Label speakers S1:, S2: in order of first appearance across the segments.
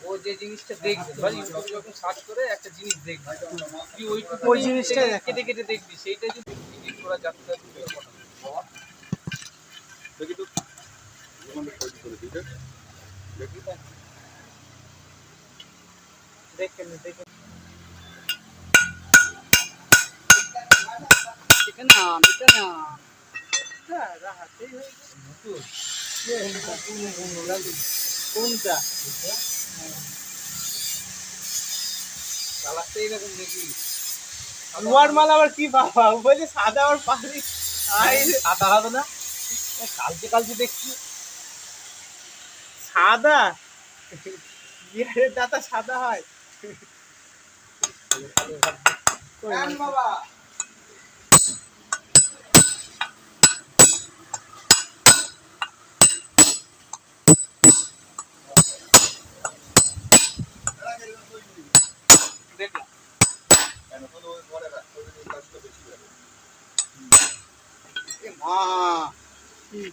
S1: ও যে জিনিসটা দেখবে ধর ইউটিউবে যখন সার্চ করে একটা জিনিস দেখবে তুই
S2: ওই জিনিসটা
S1: কেটে কেটে দেখবি সেইটা যদি এডিট করা যাচ্ছে
S3: দেখি তো করে দিতে দেখি
S2: দেখেন দেখেন
S1: ঠিক না এটা না
S2: রাহাতেই হয়ে
S1: কোনটা কালারটা এরকম দেখি
S2: লোয়ার মাল আবার কি বাবা বলে সাদা আর পানি
S1: সাদা হবে না কালকে কালকে দেখছি
S2: সাদা বিয়ারের দাতা সাদা হয়
S1: বাবা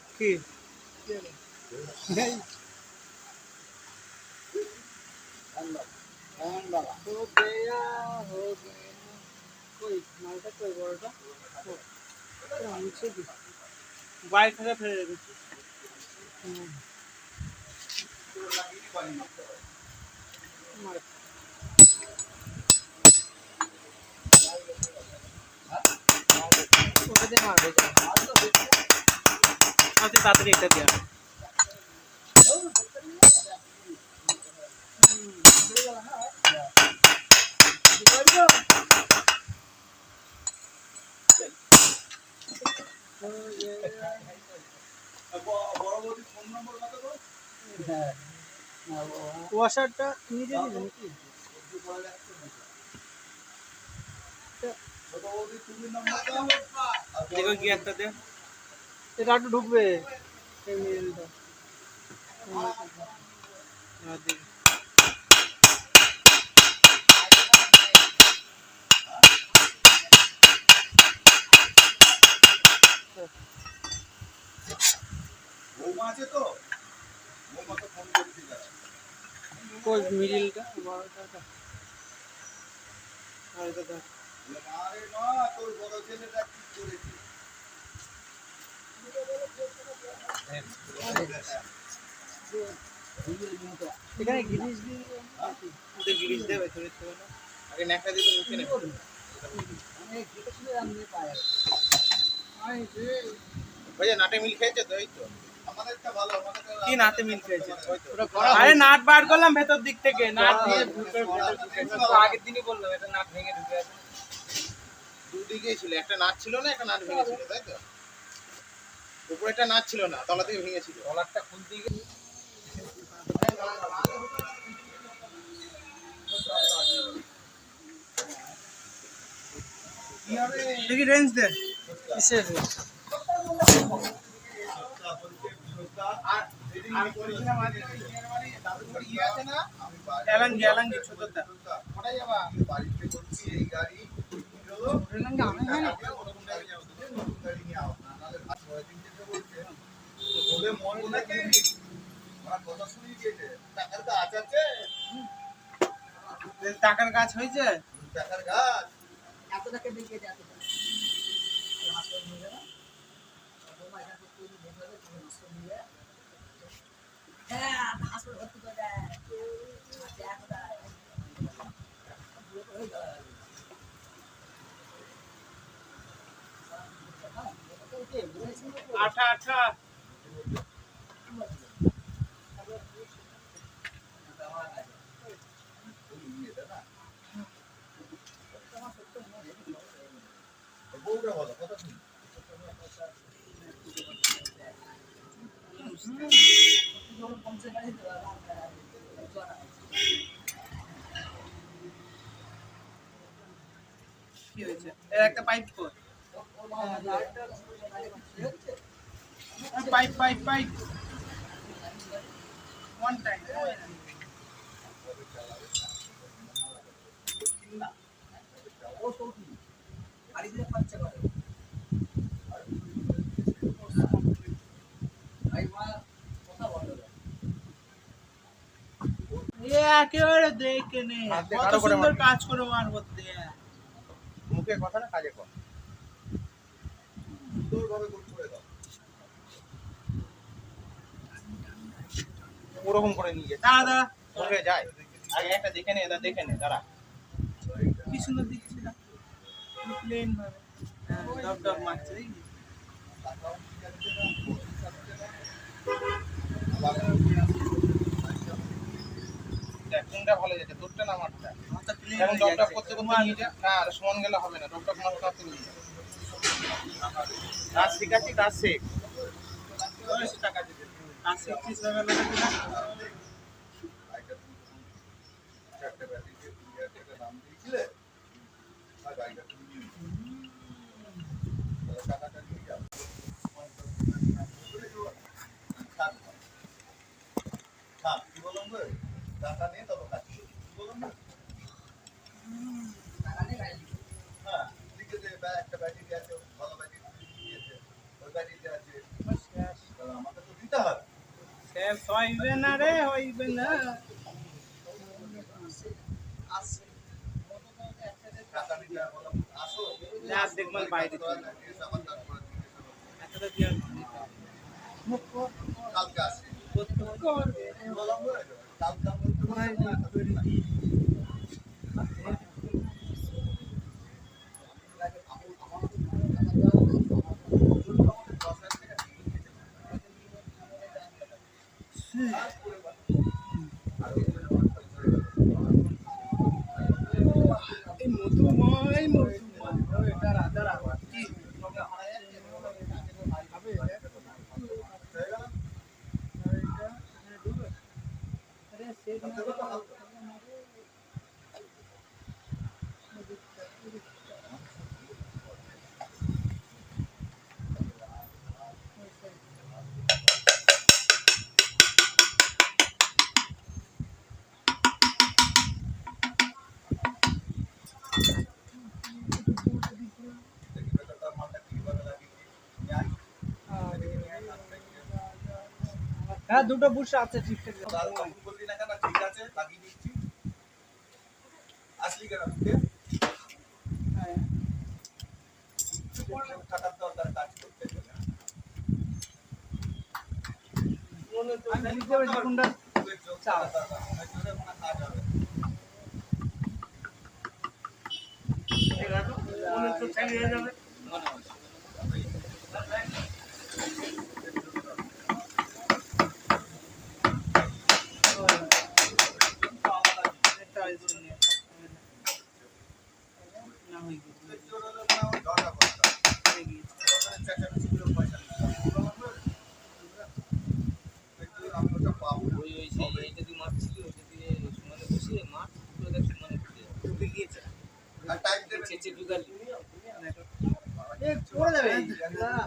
S2: কি
S1: हो गया कोई मालटा कोई बड़टा
S2: বাইক থেকে ফেলে দেবে
S1: ওটাতে মারবে
S2: আচ্ছা তাড়াতাড়ি এটা দেওয়া ওয়াশারটা নিজে দিবেন কি দেখো গিয়ারটা দে এটা একটু ঢুকবে এই মিলটা কোন মিডিলটা বড়টা আর এটা দেখ
S3: আরে না তোর বড় ছেলেটা কি করেছে
S2: এখানে গিরিশ দিয়ে ওদের গিরিশ দেবে তোর তো না
S1: আগে নেকটা দিয়ে মুখে নে ভাইয়া নাটে মিল খেয়েছে তো এই তো
S3: আমাদেরটা ভালো আমাদেরটা
S2: কি নাতে মিল খেয়েছে আরে নাট বার করলাম ভেতর দিক থেকে নাট দিয়ে ভেতর
S1: আগের দিনই বললাম এটা নাট ভেঙে ঢুকে আছে দুদিকেই ছিল একটা নাট ছিল না একটা নাট ভেঙেছিল তাই তো উপরে একটা নাট ছিল না তলা থেকে ভেঙেছিল তলারটা খুলতে গিয়ে
S2: দেখি রেঞ্জ দে কিসের এলাঙ্গি ছোটটা
S1: কোথায় যাবা
S3: বাড়িতে করছি এই গাড়ি হলো
S1: এলাঙ্গি আমি জানি
S3: গাড়ি নিয়ে আও নালে ভাত পরে দিন যেতে বলছে ওদের মন না কি আমার কথা শুনি গিয়েছে টাকার গাছ আছে
S2: টাকার গাছ হয়েছে
S3: টাকার গাছ
S1: এত টাকা দিয়ে কে যাবে হাসপাতাল নিয়ে যাবে তোমার এখানে তো তুমি দেখবে তুমি হাসপাতাল নিয়ে হ্যাঁ হাসপাতাল ভর্তি করে দেয়
S2: আঠা আঠা
S3: বউটা বলো কথা শুনি
S2: কি হয়েছে এর একটা পাইপ কর pipe pipe pipe one time
S1: ও তো কি গাড়ি দিয়ে খরচা করে ভাই মা কথা বলো
S2: একেবারে দেখে নে
S1: হাত দিয়ে
S2: কত
S1: গাঢ় করে
S2: সুন্দর
S1: মারবি।
S2: কাজ করে মার করতে
S1: মুখে কথা না কাজে কর।
S3: সুন্দরভাবে গোল করে দাও।
S1: ওরকম করে নিয়ে যেতে
S2: দাদা
S1: মুখে যায়। আগে একটা দেখে নে, এটা দেখে নে, দাঁড়া।
S2: কি সুন্দর দিচ্ছি না প্লেন ভাবে ডব ডব মারছে দেখি
S1: দেখ কোনটা ভালো যাচ্ছে, তোরটা না আমারটা।
S2: মাথা প্লেন
S1: এখন
S2: হয়ে
S1: ডকটক
S2: যাচ্ছে
S1: করতে করতে নিয়ে যা। না আর সমান গেলে হবে না, ডকটক মারতে মারতে নিয়ে যা। কাজ শিখাচ্ছি, কাজ শেখ।
S2: 200 টাকা দিবে কাজ শিখছিস না বেলা থেকে না
S3: চারটে ব্যাটারি দিয়ে 2000 টাকা দাম দিয়েছিলে আর গাড়িটা তুমি নিয়ে নিও। টাকাটা নিয়ে যাও। থাক, কি বললাম গো? টাকা নিয়ে তবে কাজ করো। কি বললাম না? হ্যাঁ, লিখে দে, একটা ব্যাটারি আছে, ভালো ব্যাটারি দিয়েছে। ওই ব্যাটারিতে আছে। তাহলে আমাকে তো দিতে হবে।
S2: শেষ হইবে না রে হইবে না
S3: টাকা নিতে বললাম, আসো।
S2: রাত দেখবেন বাইরে
S3: আবার তারপরে
S2: এতটা দিয়ে
S3: কালকে আসে।
S2: করবে
S3: কি বললাম গো? কালকে আমি
S2: এই মধুময় মধুময় দাঁড়া দাঁড়া কি হ্যাঁ দুটো বুশ আছে ঠিকঠাক
S3: বললি না কেন? ঠিক আছে, লাগিয়ে দিচ্ছি। আসলি কেন তুই? থাকার দরকার কাজ করতে গেলে।
S2: আমি বুঝতে পারছি কোনটা চাও
S3: কাজ হবে।
S2: মনে তো চালিয়ে যাবে না হয়ে গেছে
S4: ওই সেই এইটা দিয়ে মারছিল, ওইটা দিয়ে সমানে বসিয়ে মাঠ পুরো দেখ সমানে
S2: ডুবে গিয়েছে
S4: চেঁচে ঢুকালি।
S2: এ পড়ে যাবে দাঁড়া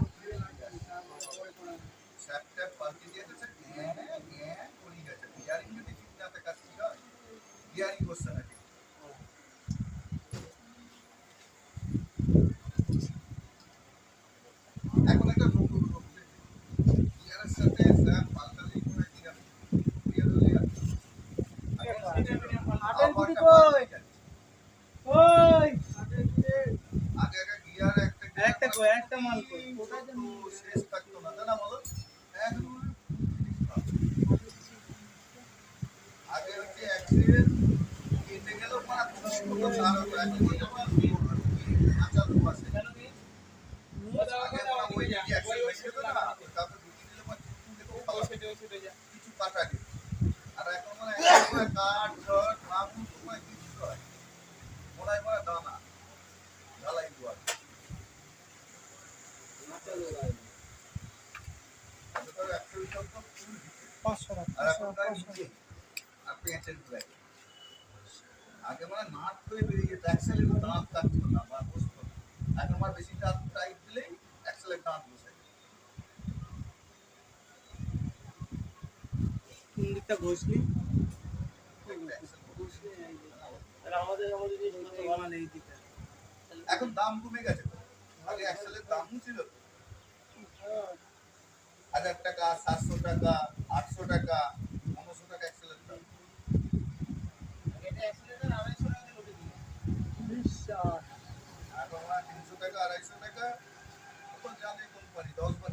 S3: এখন একটা রোগ ইয়ারের সাথে স্যার পাল্টালি করে দিয়ে
S2: আটের গুটি কই ওই
S3: আগে আগে গিয়ার
S2: একটা কই একটা মাল কই
S3: শেষ থাকতো না জানা বলো আগে হচ্ছে অ্যাক্সিডেন্ট কেটে গেল মানে খুব সার হতো এখন আচার আছে আগে ওই অ্যাক্সিডেন্ট ছিল না তারপর দুটি দিলে মানে কিছু কাটা দিত আর এখন মানে কাঠ ঝড় মামু সময় কিছু হয় মনে হয় দানা ঢালাই দুয়ার আগে মানে নাট করে বেরিয়ে যেত অ্যাক্সেলের দাঁত থাকতো না বা বসতো এখন আমার বেশি টাইট দিলেই অ্যাক্সেলের দাঁত বসে
S2: কোন দিকটা ঘষলি আমাদের এই দিকটা
S3: এখন দাম কমে গেছে তো। আগে অ্যাক্সেলের দামও ছিল 1000 টাকা 700 টাকা 800 টাকা 900 টাকা অ্যাক্সেলের দাম
S1: অ্যাক্সিডেন্টের 250 টাকা দিয়ে লোকে দিল।
S2: বিশ্বাস।
S3: এখন ওরা 300 টাকা 250 টাকা তখন জানে কোম্পানি 10 বার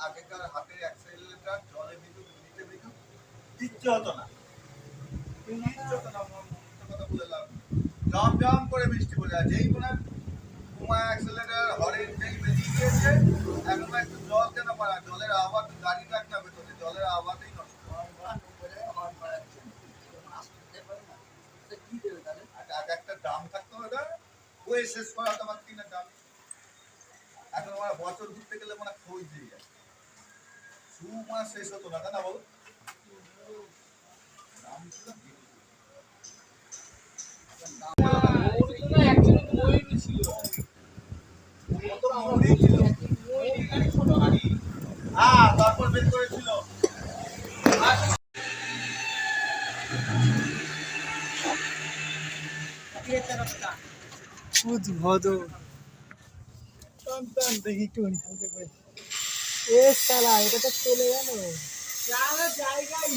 S3: আগেকার হাতের অ্যাক্সেলেরেটর জলে বিদ্যুৎ নিচে বিদ্যুৎ কিচ্ছু হতো না কিচ্ছু হতো না মুখে কথা বলে লাভ নেই। জম জম করে বৃষ্টি পড়ে যায় যেই কোনো কুমা অ্যাক্সেলেরেটর হরেন যেই বেরিয়ে গিয়েছে এখন একটু জল কেন মারা জলের আওয়াজ গাড়ি রাখ না ভেতরে জলের আওয়াজেই নষ্ট এক একটা দাম থাকতো ওটা ওই শেষ করা তো আমার কিনা দাম এখন আমার বছর ঘুরতে গেলে মানে খোঁজ দিয়ে যায় শু মাস শেষ হতো না তাই না বলো দাম ছিল
S4: ওর জন্য অ্যাকচুয়ালি ময়ূরই ছিল।
S3: কত মৌরি ছিল
S1: ময়ূরী গাড়ি, ছোট গাড়ি।
S3: হ্যাঁ তারপর বের করেছিল
S2: উদ্ভদ টান দেখি একটু এ শালা এটা তো চলে গেল জায়গায়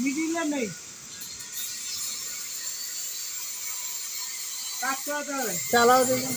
S2: মিডিলে নেই কাজ করাতে হবে চালাও দেখুন